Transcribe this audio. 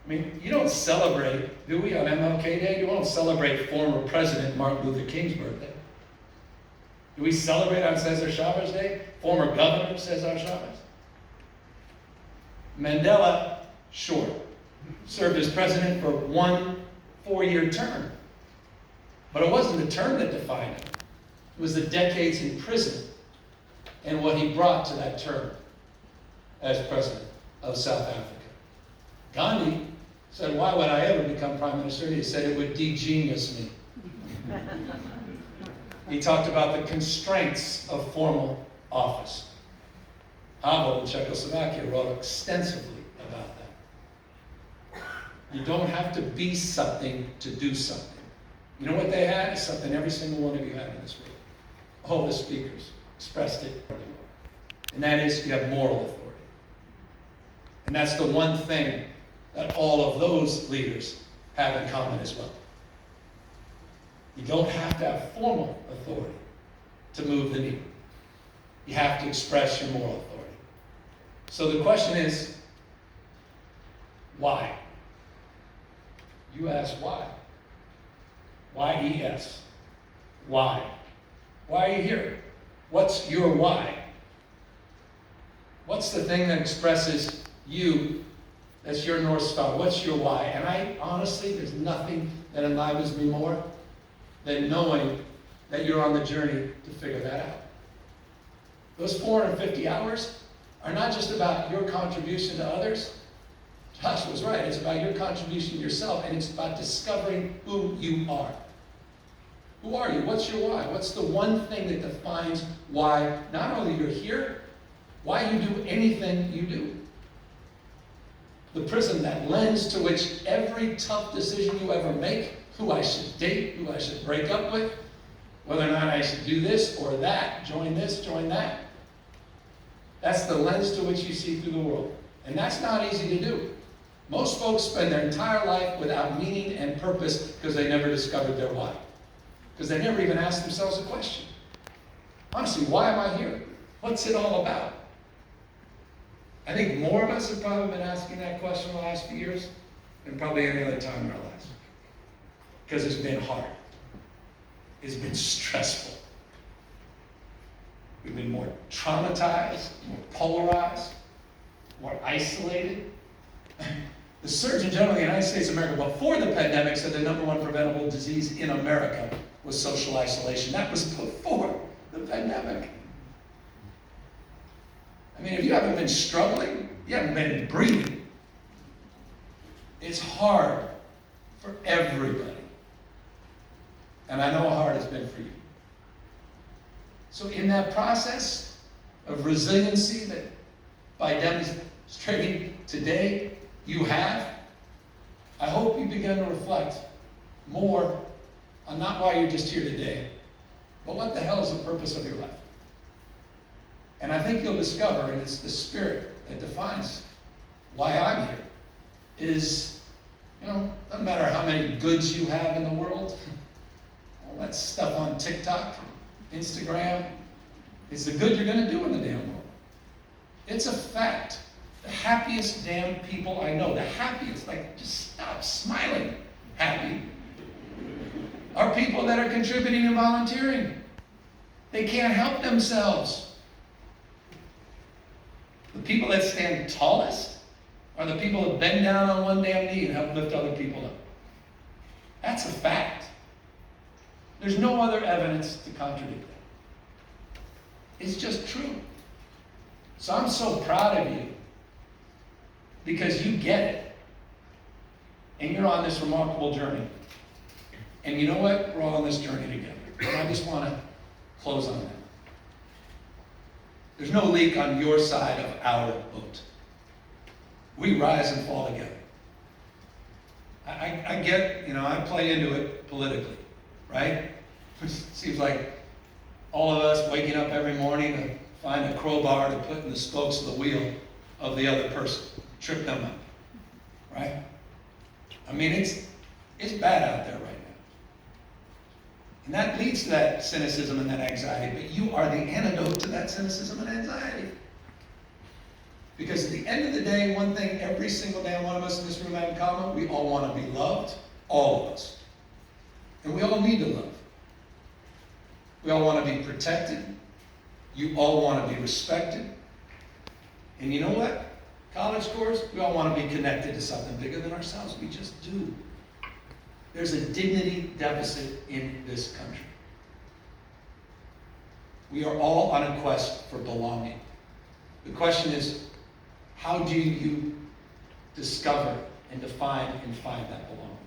I mean, you don't celebrate, do we, on MLK Day? You don't celebrate former President Martin Luther King's birthday. Do we celebrate on Cesar Chavez Day? Former Governor Cesar Chavez? Mandela, sure, served as president for 1 4-year term. But it wasn't the term that defined him. It was the decades in prison and what he brought to that term as president of South Africa. Gandhi said, why would I ever become prime minister? He said it would de-genius me. He talked about the constraints of formal office. Havel in Czechoslovakia wrote extensively about that. You don't have to be something to do something. You know what they had? It's something every single one of you have in this room. All the speakers expressed it. And that is, you have moral authority. And that's the one thing that all of those leaders have in common as well. You don't have to have formal authority to move the needle. You have to express your moral authority. So the question is, why? You ask why. Y-E-S. Why? Why are you here? What's your why? What's the thing that expresses you? That's your North Star. What's your why? And I honestly, there's nothing that enlivens me more than knowing that you're on the journey to figure that out. Those 450 hours are not just about your contribution to others. Josh was right. It's about your contribution to yourself, and it's about discovering who you are. Who are you? What's your why? What's the one thing that defines why not only you're here, why you do anything you do? The prism, that lens to which every tough decision you ever make, who I should date, who I should break up with, whether or not I should do this or that, join this, join that. That's the lens to which you see through the world. And that's not easy to do. Most folks spend their entire life without meaning and purpose because they never discovered their why. Because they never even asked themselves a question. Honestly, why am I here? What's it all about? I think more of us have probably been asking that question the last few years than probably any other time in our lives. Because it's been hard. It's been stressful. We've been more traumatized, more polarized, more isolated. The Surgeon General of the United States of America, before the pandemic, said the #1 preventable disease in America was social isolation. That was before the pandemic. I mean, if you haven't been struggling, you haven't been breathing. It's hard for everybody. And I know how hard it's been for you. So in that process of resiliency that by demonstrating today you have, I hope you begin to reflect more on not why you're just here today, but what the hell is the purpose of your life? And I think you'll discover, and it's the spirit that defines why I'm here, is, doesn't matter how many goods you have in the world, all that stuff on TikTok, Instagram, it's the good you're going to do in the damn world. It's a fact. The happiest damn people I know, the happiest, just stop smiling, happy, are people that are contributing and volunteering. They can't help themselves. The people that stand tallest are the people that bend down on one damn knee and help lift other people up. That's a fact. There's no other evidence to contradict that. It's just true. So I'm so proud of you because you get it. And you're on this remarkable journey. And you know what? We're all on this journey together. And I just want to close on that. There's no leak on your side of our boat. We rise and fall together. I get, I play into it politically, right? It seems like all of us waking up every morning to find a crowbar to put in the spokes of the wheel of the other person, trip them up, right? I mean, it's bad out there right now. And that leads to that cynicism and that anxiety, but you are the antidote to that cynicism and anxiety. Because at the end of the day, one thing every single damn one of us in this room have in common, we all want to be loved, all of us. And we all need to love. We all want to be protected. You all want to be respected. And you know what? College scores, we all want to be connected to something bigger than ourselves. We just do. There's a dignity deficit in this country. We are all on a quest for belonging. The question is, how do you discover and define and find that belonging?